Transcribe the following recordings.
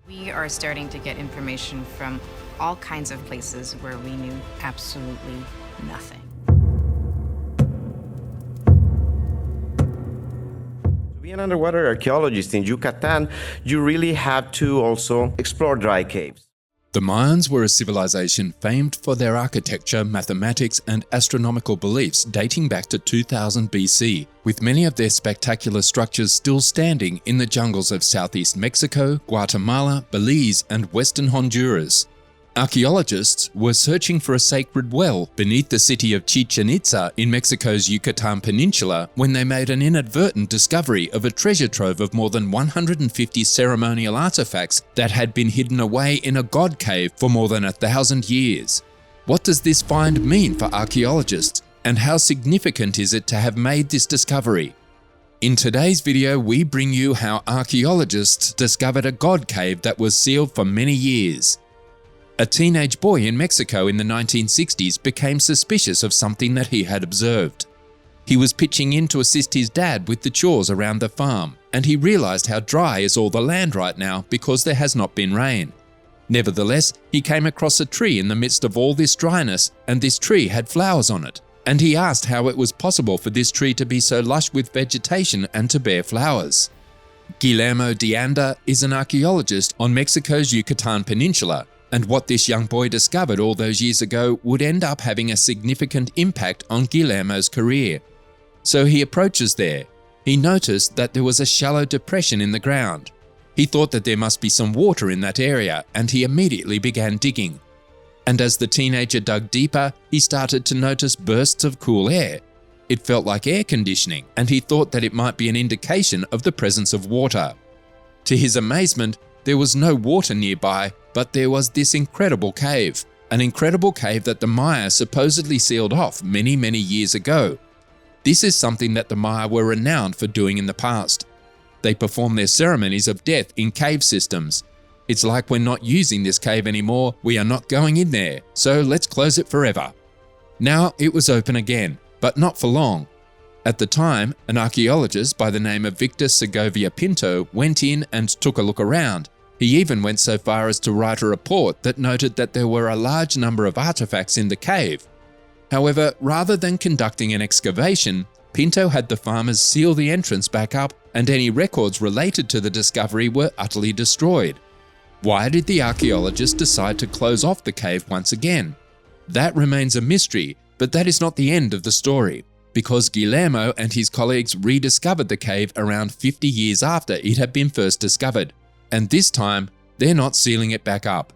We are starting to get information from all kinds of places where we knew absolutely nothing. To be an underwater archaeologist in Yucatan, you really have to also explore dry caves. The Mayans were a civilization famed for their architecture, mathematics, and astronomical beliefs dating back to 2000 BC, with many of their spectacular structures still standing in the jungles of southeast Mexico, Guatemala, Belize, and western Honduras. Archaeologists were searching for a sacred well beneath the city of Chichen Itza in Mexico's Yucatan Peninsula when they made an inadvertent discovery of a treasure trove of more than 150 ceremonial artefacts that had been hidden away in a god cave for more than 1,000 years. What does this find mean for archaeologists, and how significant is it to have made this discovery? In today's video, we bring you how archaeologists discovered a god cave that was sealed for many years. A teenage boy in Mexico in the 1960s became suspicious of something that he had observed. He was pitching in to assist his dad with the chores around the farm, and he realized how dry is all the land right now because there has not been rain. Nevertheless, he came across a tree in the midst of all this dryness, and this tree had flowers on it, and he asked how it was possible for this tree to be so lush with vegetation and to bear flowers. Guillermo de Anda is an archaeologist on Mexico's Yucatan Peninsula, and what this young boy discovered all those years ago would end up having a significant impact on Guillermo's career. So he approaches there. He noticed that there was a shallow depression in the ground. He thought that there must be some water in that area, and he immediately began digging. And as the teenager dug deeper, he started to notice bursts of cool air. It felt like air conditioning, and he thought that it might be an indication of the presence of water. To his amazement, there was no water nearby, but there was this incredible cave, an incredible cave that the Maya supposedly sealed off many, many years ago. This is something that the Maya were renowned for doing in the past. They performed their ceremonies of death in cave systems. It's like we're not using this cave anymore, we are not going in there, so let's close it forever. Now it was open again, but not for long. At the time, an archaeologist by the name of Victor Segovia Pinto went in and took a look around. He even went so far as to write a report that noted that there were a large number of artifacts in the cave. However, rather than conducting an excavation, Pinto had the farmers seal the entrance back up, and any records related to the discovery were utterly destroyed. Why did the archaeologists decide to close off the cave once again? That remains a mystery, but that is not the end of the story, because Guillermo and his colleagues rediscovered the cave around 50 years after it had been first discovered. And this time, they're not sealing it back up.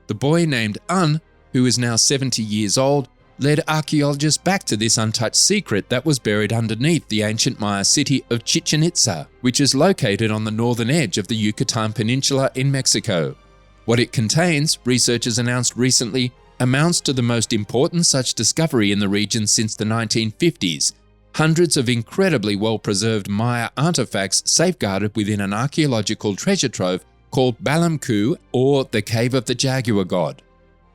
The boy named Un, who is now 70 years old, led archaeologists back to this untouched secret that was buried underneath the ancient Maya city of Chichen Itza, which is located on the northern edge of the Yucatan Peninsula in Mexico. What it contains, researchers announced recently, amounts to the most important such discovery in the region since the 1950s. Hundreds of incredibly well-preserved Maya artifacts safeguarded within an archaeological treasure trove called Balamku, or the Cave of the Jaguar God.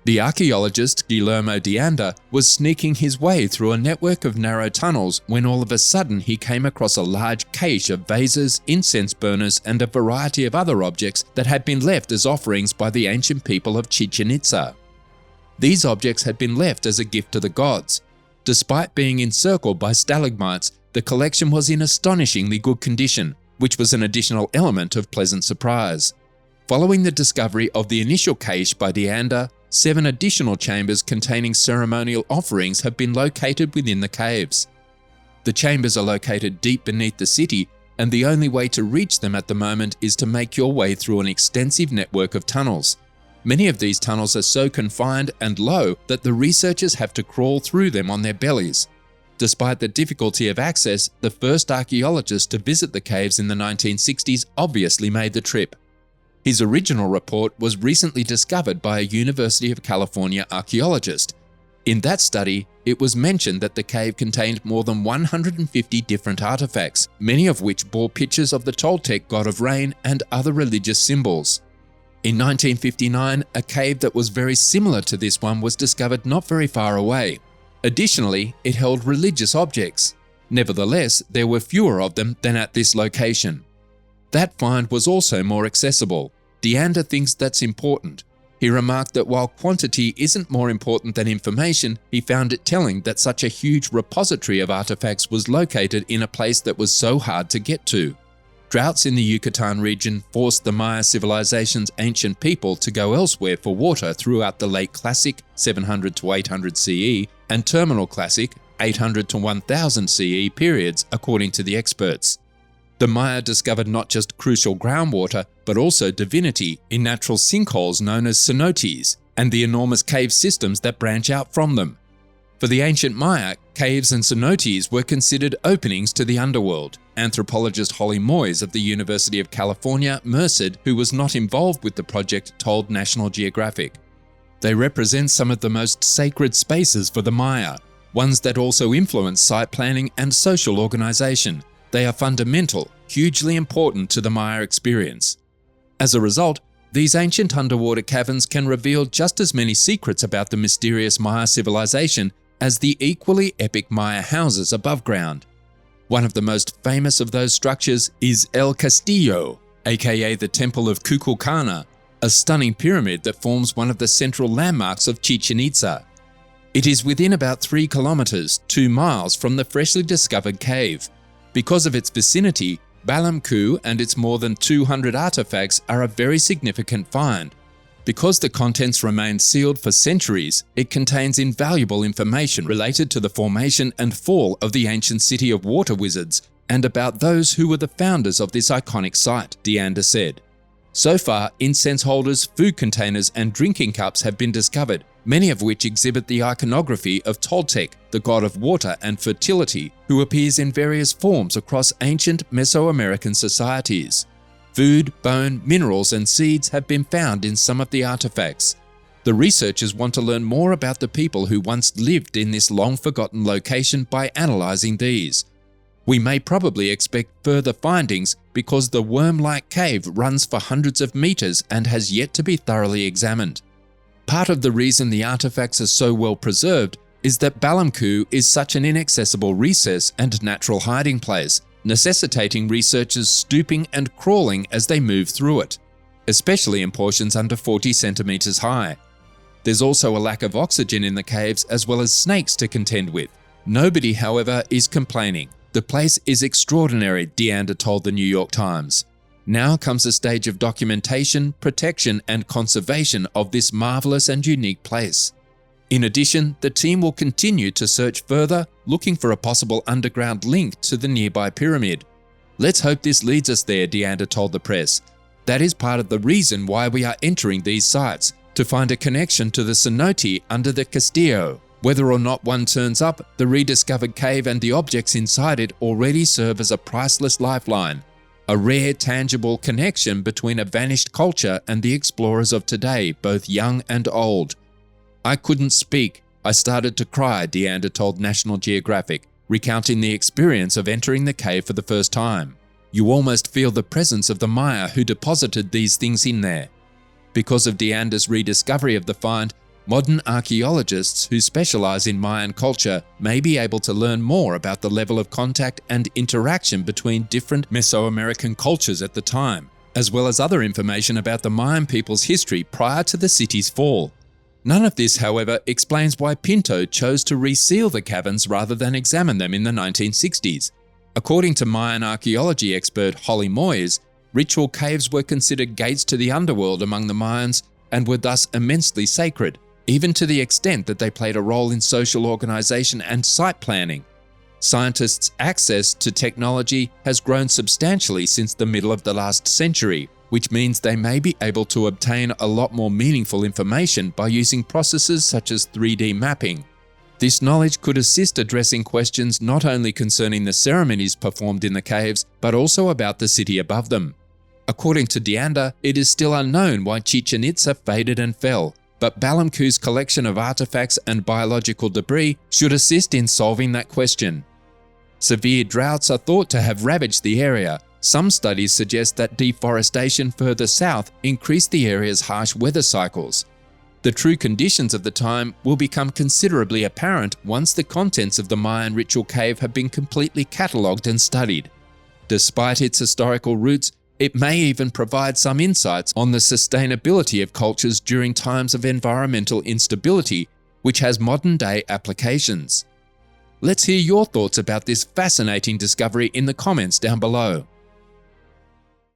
The archaeologist Guillermo de Anda was sneaking his way through a network of narrow tunnels when all of a sudden he came across a large cache of vases, incense burners, and a variety of other objects that had been left as offerings by the ancient people of Chichen Itza. These objects had been left as a gift to the gods. Despite being encircled by stalagmites, the collection was in astonishingly good condition, which was an additional element of pleasant surprise. Following the discovery of the initial cache by de Anda, 7 additional chambers containing ceremonial offerings have been located within the caves. The chambers are located deep beneath the city, and the only way to reach them at the moment is to make your way through an extensive network of tunnels. Many of these tunnels are so confined and low that the researchers have to crawl through them on their bellies. Despite the difficulty of access, the first archaeologist to visit the caves in the 1960s obviously made the trip. His original report was recently discovered by a University of California archaeologist. In that study, it was mentioned that the cave contained more than 150 different artifacts, many of which bore pictures of the Toltec god of rain and other religious symbols. In 1959, a cave that was very similar to this one was discovered not very far away. Additionally, it held religious objects. Nevertheless, there were fewer of them than at this location. That find was also more accessible. Deanda thinks that's important. He remarked that while quantity isn't more important than information, he found it telling that such a huge repository of artifacts was located in a place that was so hard to get to. Droughts in the Yucatan region forced the Maya civilization's ancient people to go elsewhere for water throughout the late Classic 700 to 800 CE and Terminal Classic 800 to 1000 CE periods, according to the experts. The Maya discovered not just crucial groundwater, but also divinity in natural sinkholes known as cenotes, and the enormous cave systems that branch out from them. For the ancient Maya, caves and cenotes were considered openings to the underworld. Anthropologist Holly Moyes of the University of California, Merced, who was not involved with the project, told National Geographic. They represent some of the most sacred spaces for the Maya, ones that also influence site planning and social organization. They are fundamental, hugely important to the Maya experience. As a result, these ancient underwater caverns can reveal just as many secrets about the mysterious Maya civilization as the equally epic Maya houses above ground. One of the most famous of those structures is El Castillo, aka the Temple of Kukulcana, a stunning pyramid that forms one of the central landmarks of Chichen Itza. It is within about 3 kilometers, 2 miles from the freshly discovered cave. Because of its vicinity, Balamku and its more than 200 artifacts are a very significant find. Because the contents remain sealed for centuries, it contains invaluable information related to the formation and fall of the ancient city of water wizards and about those who were the founders of this iconic site, Deanda said. So far, incense holders, food containers, and drinking cups have been discovered, many of which exhibit the iconography of Toltec, the god of water and fertility, who appears in various forms across ancient Mesoamerican societies. Food, bone, minerals, and seeds have been found in some of the artifacts. The researchers want to learn more about the people who once lived in this long-forgotten location by analyzing these. We may probably expect further findings because the worm-like cave runs for hundreds of meters and has yet to be thoroughly examined. Part of the reason the artifacts are so well preserved is that Balamku is such an inaccessible recess and natural hiding place, necessitating researchers stooping and crawling as they move through it, especially in portions under 40 centimeters high. There's also a lack of oxygen in the caves as well as snakes to contend with. Nobody, however, is complaining. The place is extraordinary, Deanda told the New York Times. Now comes a stage of documentation, protection, and conservation of this marvelous and unique place. In addition, the team will continue to search further, looking for a possible underground link to the nearby pyramid. Let's hope this leads us there, Deanda told the press. That is part of the reason why we are entering these sites, to find a connection to the cenote under the Castillo. Whether or not one turns up, the rediscovered cave and the objects inside it already serve as a priceless lifeline, a rare, tangible connection between a vanished culture and the explorers of today, both young and old. I couldn't speak. I started to cry, Deanda told National Geographic, recounting the experience of entering the cave for the first time. You almost feel the presence of the Maya who deposited these things in there. Because of Deanda's rediscovery of the find, modern archaeologists who specialize in Mayan culture may be able to learn more about the level of contact and interaction between different Mesoamerican cultures at the time, as well as other information about the Mayan people's history prior to the city's fall. None of this, however, explains why Pinto chose to reseal the caverns rather than examine them in the 1960s. According to Mayan archaeology expert Holly Moyes, ritual caves were considered gates to the underworld among the Mayans and were thus immensely sacred, even to the extent that they played a role in social organization and site planning. Scientists' access to technology has grown substantially since the middle of the last century, which means they may be able to obtain a lot more meaningful information by using processes such as 3D mapping. This knowledge could assist addressing questions not only concerning the ceremonies performed in the caves, but also about the city above them. According to Deanda, it is still unknown why Chichen Itza faded and fell, but Balamku's collection of artifacts and biological debris should assist in solving that question. Severe droughts are thought to have ravaged the area. Some studies suggest that deforestation further south increased the area's harsh weather cycles. The true conditions of the time will become considerably apparent once the contents of the Mayan ritual cave have been completely catalogued and studied. Despite its historical roots, It may even provide some insights on the sustainability of cultures during times of environmental instability, which has modern-day applications. Let's hear your thoughts about this fascinating discovery in the comments down below.